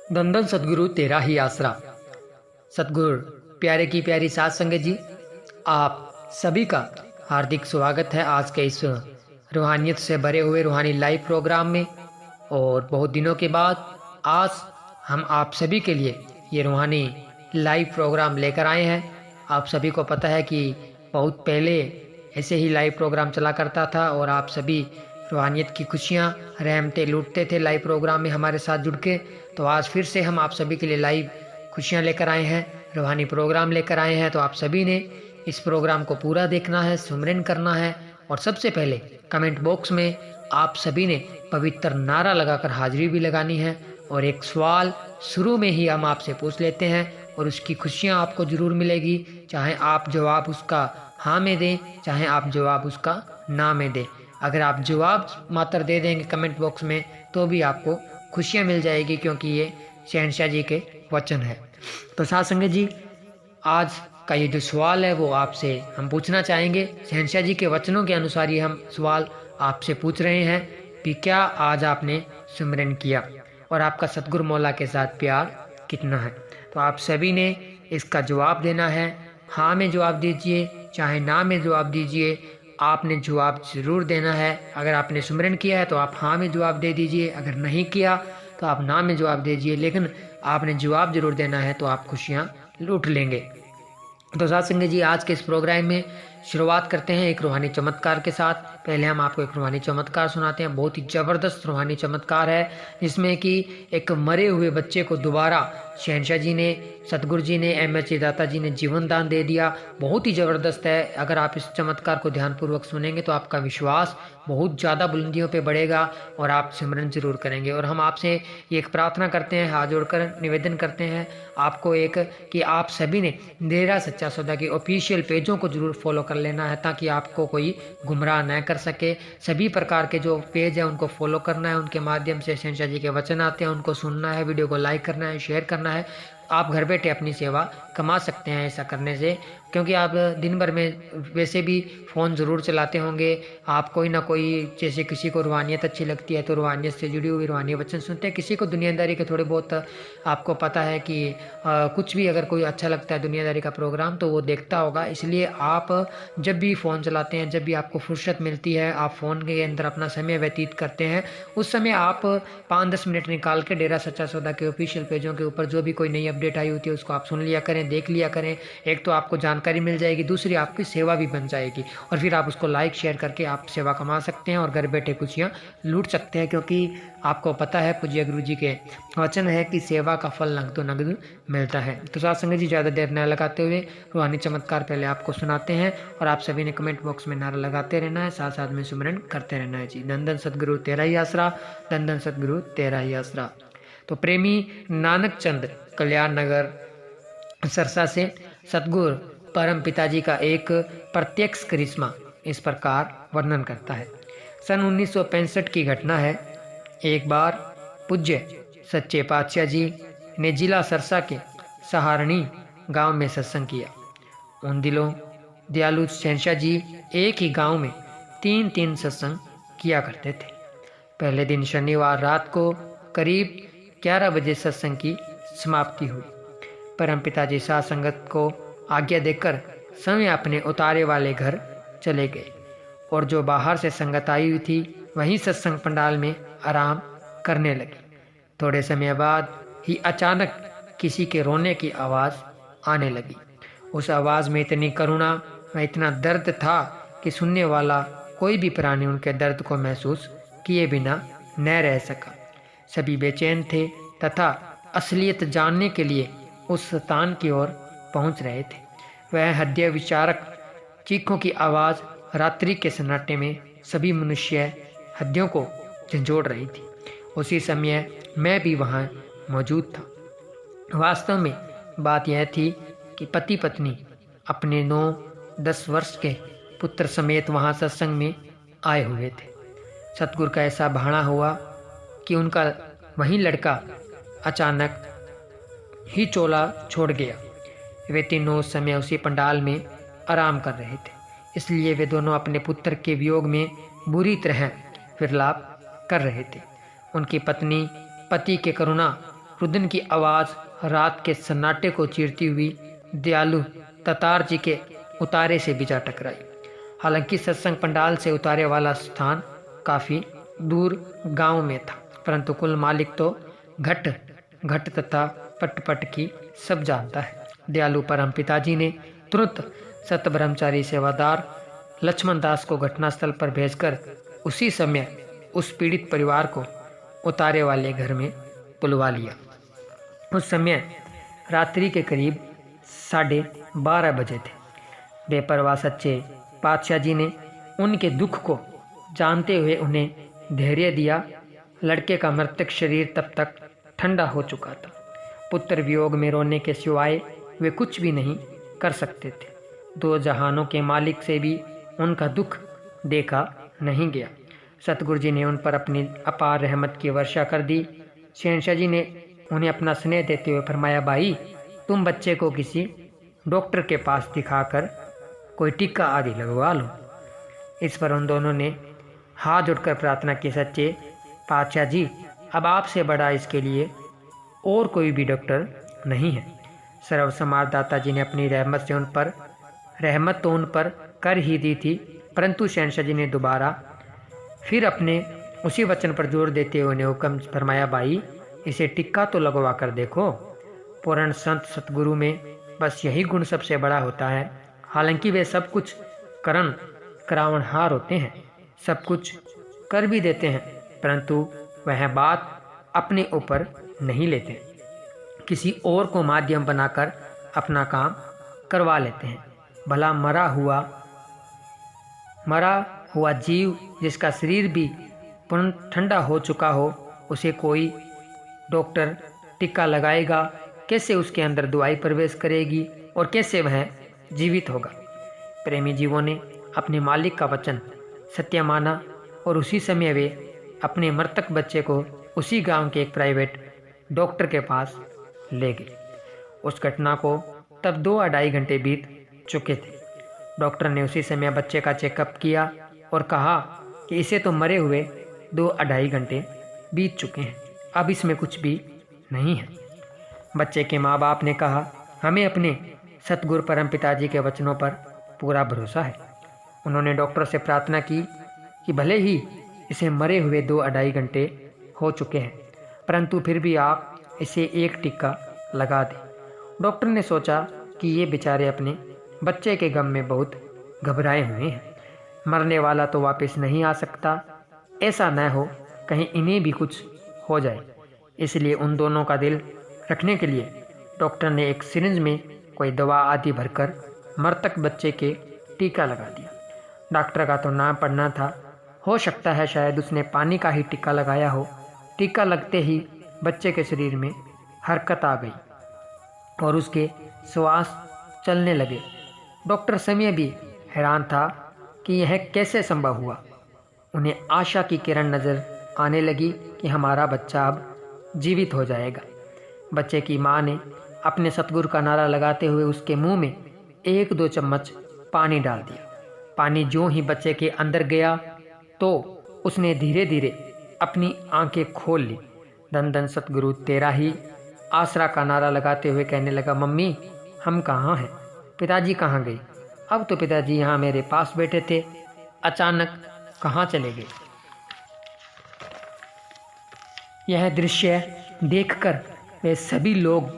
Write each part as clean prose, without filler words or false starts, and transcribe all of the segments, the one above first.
दंदन सतगुरु तेरा ही आसरा। सतगुरु प्यारे की प्यारी साध संगत जी, आप सभी का हार्दिक स्वागत है आज के इस रूहानियत से भरे हुए रूहानी लाइव प्रोग्राम में। और बहुत दिनों के बाद आज हम आप सभी के लिए ये रूहानी लाइव प्रोग्राम लेकर आए हैं। आप सभी को पता है कि बहुत पहले ऐसे ही लाइव प्रोग्राम चला करता था और आप सभी रूहानियत की खुशियाँ रहमतें लूटते थे लाइव प्रोग्राम में हमारे साथ जुड़ के। तो आज फिर से हम आप सभी के लिए लाइव खुशियाँ लेकर आए हैं, रूहानी प्रोग्राम लेकर आए हैं। तो आप सभी ने इस प्रोग्राम को पूरा देखना है, सुमिरन करना है। और सबसे पहले कमेंट बॉक्स में आप सभी ने पवित्र नारा लगाकर हाजिरी भी लगानी है। और एक सवाल शुरू में ही हम आपसे पूछ लेते हैं और उसकी खुशियाँ आपको ज़रूर मिलेगी, चाहे आप जवाब उसका हाँ में दें, चाहे आप जवाब उसका ना में दें। अगर आप जवाब मात्र दे देंगे कमेंट बॉक्स में तो भी आपको खुशियाँ मिल जाएगी, क्योंकि ये शहनशाह जी के वचन है। तो साथ संगत जी, आज का ये जो सवाल है वो आपसे हम पूछना चाहेंगे। शहनशाह जी के वचनों के अनुसार ये हम सवाल आपसे पूछ रहे हैं कि क्या आज आपने सुमिरन किया और आपका सतगुरु मौला के साथ प्यार कितना है। तो आप सभी ने इसका जवाब देना है। हाँ में जवाब दीजिए, चाहे ना में जवाब दीजिए, आपने जवाब ज़रूर देना है। अगर आपने सुमिरन किया है तो आप हाँ में जवाब दे दीजिए, अगर नहीं किया तो आप ना में जवाब दीजिए, लेकिन आपने जवाब ज़रूर देना है तो आप खुशियाँ लूट लेंगे। तो साथ संगत जी, आज के इस प्रोग्राम में शुरुआत करते हैं एक रूहानी चमत्कार के साथ। पहले हम आपको एक रूहानी चमत्कार सुनाते हैं। बहुत ही ज़बरदस्त रूहानी चमत्कार है, जिसमें कि एक मरे हुए बच्चे को दोबारा शहनशाह जी ने, सतगुरु जी ने, एम.एच. दाता जी ने जीवन दान दे दिया। बहुत ही ज़बरदस्त है। अगर आप इस चमत्कार को ध्यानपूर्वक सुनेंगे तो आपका विश्वास बहुत ज़्यादा बुलंदियों पे बढ़ेगा और आप सिमरन जरूर करेंगे। और हम आपसे ये एक प्रार्थना करते हैं, हाथ जोड़कर निवेदन करते हैं आपको एक, कि आप सभी ने डेरा सच्चा सौदा के ऑफिशियल पेजों को जरूर फॉलो कर लेना है, ताकि आपको कोई गुमराह न कर सके। सभी प्रकार के जो पेज है उनको फॉलो करना है, उनके माध्यम से शहनशाह जी के वचन आते हैं उनको सुनना है, वीडियो को लाइक करना है, शेयर करना है। आप घर बैठे अपनी सेवा कमा सकते हैं ऐसा करने से, क्योंकि आप दिन भर में वैसे भी फ़ोन ज़रूर चलाते होंगे। आप कोई ना कोई, जैसे किसी को रूहानियत अच्छी लगती है तो रूहानियत से जुड़ी हुई रूहानी वचन सुनते हैं, किसी को दुनियादारी के थोड़े बहुत आपको पता है कि कुछ भी अगर कोई अच्छा लगता है दुनियादारी का प्रोग्राम तो वो देखता होगा। इसलिए आप जब भी फ़ोन चलाते हैं, जब भी आपको फुर्सत मिलती है, आप फ़ोन के अंदर अपना समय व्यतीत करते हैं, उस समय आप 5-10 मिनट निकाल के डेरा सच्चा सौदा के ऑफिशियल पेजों के ऊपर जो भी कोई नई अपडेट आई होती है उसको आप सुन लिया करें, देख लिया करें। एक तो आपको जानकारी मिल जाएगी, दूसरी आपकी सेवा भी बन जाएगी, और फिर आप उसको लाइक शेयर करके आप सेवा कमा सकते हैं और घर बैठे खुशियाँ लूट सकते हैं। क्योंकि आपको पता है पूज्य गुरु जी के वचन है कि सेवा का फल नगदो नगद मिलता है। तो साथ संगत जी, ज़्यादा देर न लगाते हुए रूहानी चमत्कार पहले आपको सुनाते हैं और आप सभी ने कमेंट बॉक्स में नारा लगाते रहना है, साथ साथ में सुमिरन करते रहना है। जी, दंदन सतगुरु तेरा ही आसरा, दंदन सतगुरु तेरा ही आसरा। तो प्रेमी नानक चंद कल्याण नगर सरसा से सतगुरु परम पिताजी का एक प्रत्यक्ष करिश्मा इस प्रकार वर्णन करता है। सन 1965 की घटना है। एक बार पूज्य सच्चे पातशाह जी ने जिला सरसा के सहारणी गांव में सत्संग किया। उन दिनों दयालु शहनशाह जी एक ही गांव में 3-3 सत्संग किया करते थे। पहले दिन शनिवार रात को करीब 11 बजे सत्संग की समाप्ति हुई। परम पिताजी साध संगत को आज्ञा देकर स्वयं अपने उतारे वाले घर चले गए और जो बाहर से संगत आई हुई थी वहीं सत्संग पंडाल में आराम करने लगी। थोड़े समय बाद ही अचानक किसी के रोने की आवाज़ आने लगी। उस आवाज़ में इतनी करुणा व इतना दर्द था कि सुनने वाला कोई भी प्राणी उनके दर्द को महसूस किए बिना न रह सका। सभी बेचैन थे तथा असलियत जानने के लिए उस स्थान की ओर पहुंच रहे थे। वह हृदय विचारक चीखों की आवाज़ रात्रि के सन्नाटे में सभी मनुष्य हृदयों को झंझोड़ रही थी। उसी समय मैं भी वहां मौजूद था। वास्तव में बात यह थी कि पति पत्नी अपने 9-10 वर्ष के पुत्र समेत वहां सत्संग में आए हुए थे। सतगुरु का ऐसा भाना हुआ कि उनका वही लड़का अचानक ही चोला छोड़ गया। वे तीनों उस समय उसी पंडाल में आराम कर रहे थे, इसलिए वे दोनों अपने पुत्र के वियोग में बुरी तरह विलाप कर रहे थे। उनकी पत्नी पति के करुणा रुदन की आवाज़ रात के सन्नाटे को चीरती हुई दयालु तातार जी के उतारे से भी जा टकराई। हालांकि सत्संग पंडाल से उतारे वाला स्थान काफ़ी दूर गांव में था, परंतु कुल मालिक तो घट घट तथा पट की सब जानता है। दयालु परम पिताजी ने तुरंत सत ब्रह्मचारी सेवादार लक्ष्मण दास को घटनास्थल पर भेजकर उसी समय उस पीड़ित परिवार को उतारे वाले घर में बुलवा लिया। उस समय रात्रि के करीब 12:30 बजे थे। बेपरवाह सच्चे पातशाह जी ने उनके दुख को जानते हुए उन्हें धैर्य दिया। लड़के का मृतक शरीर तब तक ठंडा हो चुका था। पुत्र वियोग में रोने के सिवाय वे कुछ भी नहीं कर सकते थे। दो जहानों के मालिक से भी उनका दुख देखा नहीं गया। सतगुरु जी ने उन पर अपनी अपार रहमत की वर्षा कर दी। शहनशाह जी ने उन्हें अपना स्नेह देते हुए फरमाया, भाई तुम बच्चे को किसी डॉक्टर के पास दिखाकर कोई टीका आदि लगवा लो। इस पर उन दोनों ने हाथ जोड़कर प्रार्थना की, सच्चे पातशाह जी अब आपसे बड़ा इसके लिए और कोई भी डॉक्टर नहीं है। सर्व समाजदाता जी ने अपनी रहमत से रहमत तो उन पर कर ही दी थी, परंतु शहनशाह जी ने दोबारा फिर अपने उसी वचन पर जोर देते हुए उन्हें हुक्म फरमाया, भाई इसे टिक्का तो लगवा कर देखो। पूर्ण संत सतगुरु में बस यही गुण सबसे बड़ा होता है। हालांकि वे सब कुछ करावनहार होते हैं, सब कुछ कर भी देते हैं, परंतु वह बात अपने ऊपर नहीं लेते, किसी और को माध्यम बनाकर अपना काम करवा लेते हैं। भला मरा हुआ जीव जिसका शरीर भी पूर्ण ठंडा हो चुका हो, उसे कोई डॉक्टर टीका लगाएगा? कैसे उसके अंदर दवाई प्रवेश करेगी और कैसे वह जीवित होगा? प्रेमी जीवों ने अपने मालिक का वचन सत्य माना और उसी समय वे अपने मृतक बच्चे को उसी गांव के एक प्राइवेट डॉक्टर के पास ले गए। उस घटना को तब 2-2.5 घंटे बीत चुके थे। डॉक्टर ने उसी समय बच्चे का चेकअप किया और कहा कि इसे तो मरे हुए 2-2.5 घंटे बीत चुके हैं, अब इसमें कुछ भी नहीं है। बच्चे के माँ बाप ने कहा, हमें अपने सतगुरु परम पिताजी के वचनों पर पूरा भरोसा है। उन्होंने डॉक्टर से प्रार्थना की कि भले ही इसे मरे हुए 2-2.5 घंटे हो चुके हैं, परंतु फिर भी आप इसे एक टीका लगा दें। डॉक्टर ने सोचा कि ये बेचारे अपने बच्चे के गम में बहुत घबराए हुए हैं, मरने वाला तो वापस नहीं आ सकता, ऐसा न हो कहीं इन्हें भी कुछ हो जाए। इसलिए उन दोनों का दिल रखने के लिए डॉक्टर ने एक सिरिंज में कोई दवा आदि भरकर मृतक बच्चे के टीका लगा दिया। डॉक्टर का तो नाम पढ़ना था, हो सकता है शायद उसने पानी का ही टीका लगाया हो। टीका लगते ही बच्चे के शरीर में हरकत आ गई और उसके श्वास चलने लगे। डॉक्टर समय भी हैरान था कि यह कैसे संभव हुआ। उन्हें आशा की किरण नज़र आने लगी कि हमारा बच्चा अब जीवित हो जाएगा। बच्चे की माँ ने अपने सतगुरु का नारा लगाते हुए उसके मुंह में 1-2 चम्मच पानी डाल दिया। पानी ज्यों ही बच्चे के अंदर गया तो उसने धीरे धीरे अपनी आंखें खोल ली। धन धन सतगुरु तेरा ही आसरा का नारा लगाते हुए कहने लगा, मम्मी हम कहाँ हैं, पिताजी कहाँ गए? अब तो पिताजी यहाँ मेरे पास बैठे थे, अचानक कहाँ चले गए? यह दृश्य देखकर वे सभी लोग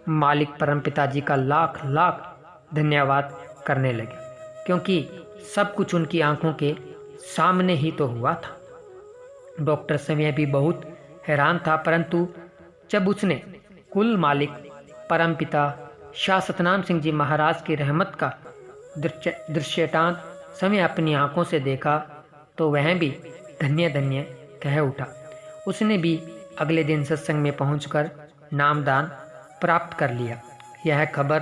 मालिक परम पिताजी का लाख लाख धन्यवाद करने लगे, क्योंकि सब कुछ उनकी आंखों के सामने ही तो हुआ था। डॉक्टर समय भी बहुत हैरान था, परंतु जब उसने कुल मालिक परम पिता शाह सतनाम सिंह जी महाराज की रहमत का दृश्यटांत समय अपनी आंखों से देखा तो वह भी धन्य धन्य कह उठा। उसने भी अगले दिन सत्संग में पहुंचकर नामदान प्राप्त कर लिया। यह खबर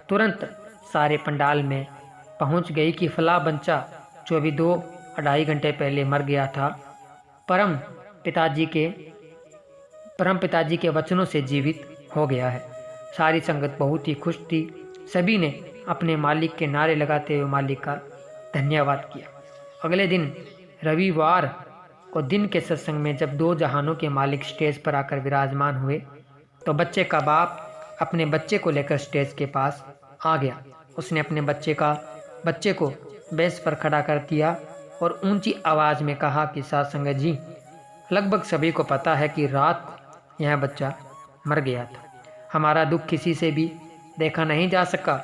तुरंत सारे पंडाल में पहुंच गई कि फला बच्चा जो अभी 2-2.5 घंटे पहले मर गया था, परम पिताजी के वचनों से जीवित हो गया है। सारी संगत बहुत ही खुश थी। सभी ने अपने मालिक के नारे लगाते हुए मालिक का धन्यवाद किया। अगले दिन रविवार को दिन के सत्संग में जब 2 जहानों के मालिक स्टेज पर आकर विराजमान हुए तो बच्चे का बाप अपने बच्चे को लेकर स्टेज के पास आ गया। उसने अपने बच्चे को बेंच पर खड़ा कर दिया और ऊंची आवाज़ में कहा कि साध संगत जी, लगभग सभी को पता है कि रात को यह बच्चा मर गया था। हमारा दुख किसी से भी देखा नहीं जा सका,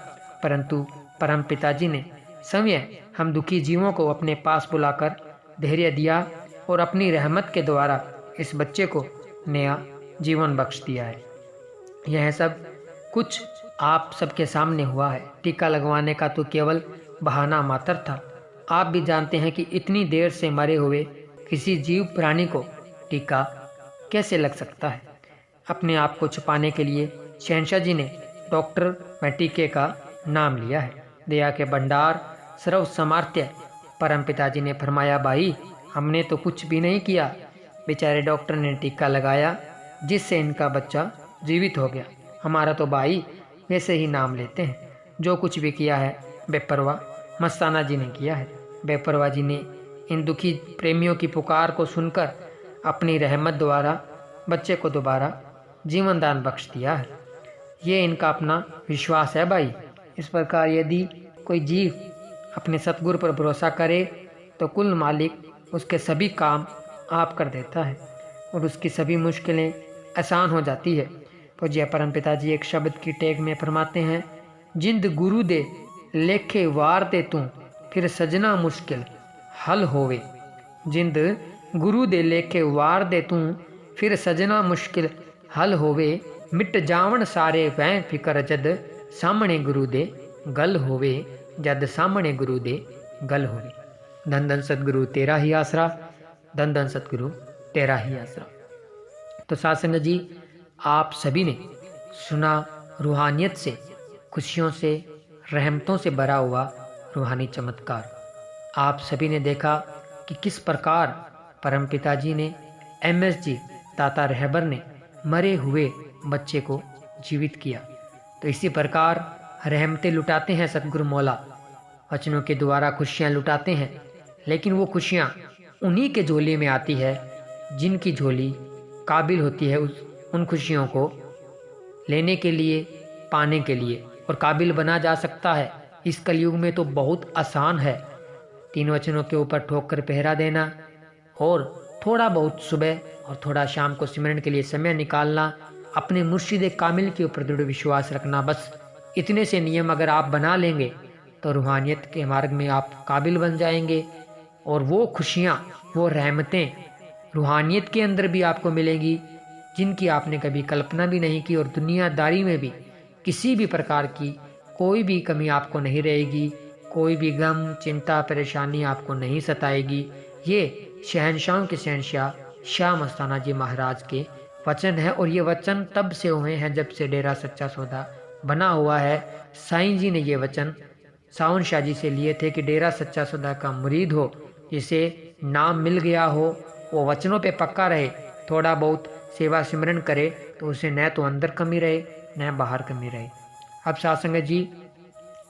परंतु परम पिताजी ने स्वयं हम दुखी जीवों को अपने पास बुलाकर धैर्य दिया और अपनी रहमत के द्वारा इस बच्चे को नया जीवन बख्श दिया है। यह सब कुछ आप सबके सामने हुआ है। टीका लगवाने का तो केवल बहाना मात्र था। आप भी जानते हैं कि इतनी देर से मरे हुए किसी जीव प्राणी को टीका कैसे लग सकता है। अपने आप को छुपाने के लिए शहंशाह जी ने डॉक्टर व टीके का नाम लिया है। दया के भंडार सर्व सामर्थ्य परम पिताजी ने फरमाया, भाई हमने तो कुछ भी नहीं किया। बेचारे डॉक्टर ने टीका लगाया जिससे इनका बच्चा जीवित हो गया। हमारा तो भाई वैसे ही नाम लेते हैं। जो कुछ भी किया है बेपरवाह मस्ताना जी ने किया है। बेपरवाह जी ने इन दुखी प्रेमियों की पुकार को सुनकर अपनी रहमत द्वारा बच्चे को दोबारा जीवन दान बख्श दिया है। ये इनका अपना विश्वास है भाई। इस प्रकार यदि कोई जीव अपने सतगुरु पर भरोसा करे तो कुल मालिक उसके सभी काम आप कर देता है और उसकी सभी मुश्किलें आसान हो जाती है। पूज्य परम पिताजी एक शब्द की टेक में फरमाते हैं, जिंद गुरु दे लेखे वार दे तू फिर सजना मुश्किल हल होवे। जिंद गुरु दे लेखे वार दे तू फिर सजना मुश्किल हल होवे। मिट जावन सारे वह फिकर जद सामने गुरु दे गल होवे। जद सामने गुरु दे गल होवे। धन धन सतगुरु तेरा ही आसरा, धन धन सतगुरु तेरा ही आसरा। तो साध संगत जी, आप सभी ने सुना रूहानियत से, खुशियों से, रहमतों से भरा हुआ रूहानी चमत्कार। आप सभी ने देखा कि किस प्रकार परम पिताजी ने MS जी ताता रहबर ने मरे हुए बच्चे को जीवित किया। तो इसी प्रकार रहमतें लुटाते हैं सतगुरु मौला, वचनों के द्वारा खुशियाँ लुटाते हैं। लेकिन वो खुशियाँ उन्हीं के झोली में आती है जिनकी झोली काबिल होती है उन खुशियों को लेने के लिए, पाने के लिए। और काबिल बना जा सकता है इस कलयुग में तो बहुत आसान है। 3 वचनों के ऊपर ठोक कर पहरा देना और थोड़ा बहुत सुबह और थोड़ा शाम को सिमरन के लिए समय निकालना, अपने मुर्शिद कामिल के ऊपर दृढ़ विश्वास रखना। बस इतने से नियम अगर आप बना लेंगे तो रूहानियत के मार्ग में आप काबिल बन जाएंगे। और वो खुशियाँ, वो रहमतें रूहानियत के अंदर भी आपको मिलेंगी जिनकी आपने कभी कल्पना भी नहीं की। और दुनियादारी में भी किसी भी प्रकार की कोई भी कमी आपको नहीं रहेगी, कोई भी गम, चिंता, परेशानी आपको नहीं सताएगी। ये शहंशाहों के शहंशाह शाह मस्ताना जी महाराज के वचन है। और ये वचन तब से हुए हैं जब से डेरा सच्चा सौदा बना हुआ है। साईं जी ने ये वचन सावन शाह जी से लिए थे कि डेरा सच्चा सौदा का मुरीद हो, जिसे नाम मिल गया हो, वो वचनों पे पक्का रहे, थोड़ा बहुत सेवा सिमरन करे तो उसे न तो अंदर कमी रहे न बाहर कमी रहे। अब साध संगत जी,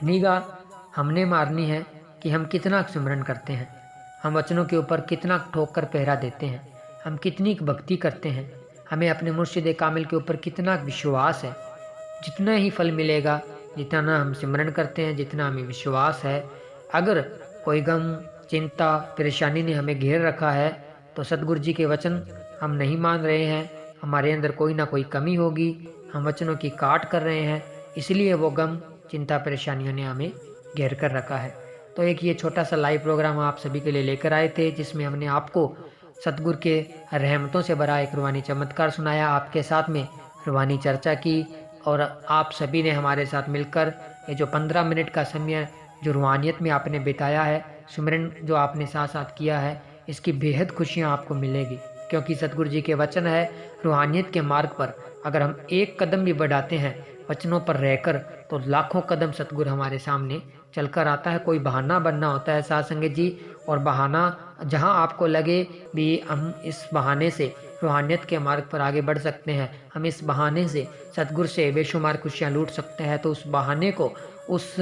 निगाह हमने मारनी है कि हम कितना सिमरन करते हैं, हम वचनों के ऊपर कितना ठोक कर पहरा देते हैं, हम कितनी भक्ति करते हैं, हमें अपने मुर्शिद कामिल के ऊपर कितना विश्वास है। जितना ही फल मिलेगा जितना हम सिमरन करते हैं, जितना हमें विश्वास है। अगर कोई गम, चिंता, परेशानी ने हमें घेर रखा है तो सतगुरु जी के वचन हम नहीं मान रहे हैं, हमारे अंदर कोई ना कोई कमी होगी, हम वचनों की काट कर रहे हैं, इसलिए वो गम, चिंता, परेशानियों ने हमें घेर कर रखा है। तो एक ये छोटा सा लाइव प्रोग्राम आप सभी के लिए लेकर आए थे, जिसमें हमने आपको सतगुरु के रहमतों से भरा एक रूहानी चमत्कार सुनाया, आपके साथ में रूहानी चर्चा की। और आप सभी ने हमारे साथ मिलकर ये जो 15 मिनट का समय जो रूहानियत में आपने बिताया है, सिमरन जो आपने साथ साथ किया है, इसकी बेहद खुशियाँ आपको मिलेगी। क्योंकि सतगुरु जी के वचन है, रूहानियत के मार्ग पर अगर हम एक कदम भी बढ़ाते हैं वचनों पर रहकर, तो लाखों कदम सतगुरु हमारे सामने चलकर आता है। कोई बहाना बनना होता है साध संगत जी, और बहाना जहां आपको लगे भी हम इस बहाने से रूहानियत के मार्ग पर आगे बढ़ सकते हैं, हम इस बहाने से सतगुरु से बेशुमार खुशियाँ लूट सकते हैं, तो उस बहाने को, उस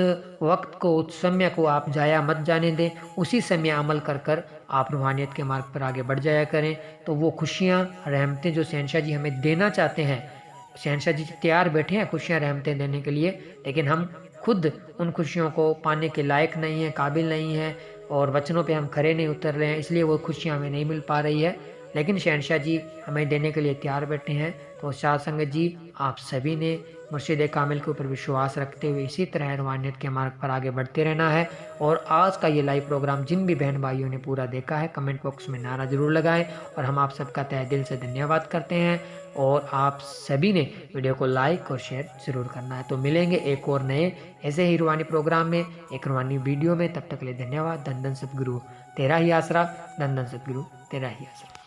वक्त को, उस समय को आप जाया मत जाने दें। उसी समय अमल कर कर आप रूहानियत के मार्ग पर आगे बढ़ जाया करें। तो वो खुशियाँ, रहमतें जो शहंशाह जी हमें देना चाहते हैं, शहनशाह जी तैयार बैठे हैं खुशियाँ रहमतें देने के लिए, लेकिन हम खुद उन खुशियों को पाने के लायक नहीं हैं, काबिल नहीं हैं और वचनों पे हम खरे नहीं उतर रहे हैं, इसलिए वो खुशियाँ हमें नहीं मिल पा रही है। लेकिन शहनशाह जी हमें देने के लिए तैयार बैठे हैं। तो साध संगत जी, आप सभी ने मुर्शिद कामिल के ऊपर विश्वास रखते हुए इसी तरह रूहानियत के मार्ग पर आगे बढ़ते रहना है। और आज का ये लाइव प्रोग्राम जिन भी बहन भाइयों ने पूरा देखा है, कमेंट बॉक्स में नारा ज़रूर लगाएं और हम आप सबका तहे दिल से धन्यवाद करते हैं। और आप सभी ने वीडियो को लाइक और शेयर ज़रूर करना है। तो मिलेंगे एक और नए ऐसे ही रूहानी प्रोग्राम में, एक रूहानी वीडियो में। तब तक के लिए धन्यवाद। धन धन सतगुरु तेरा ही आसरा, धन धन सतगुरु तेरा ही आसरा।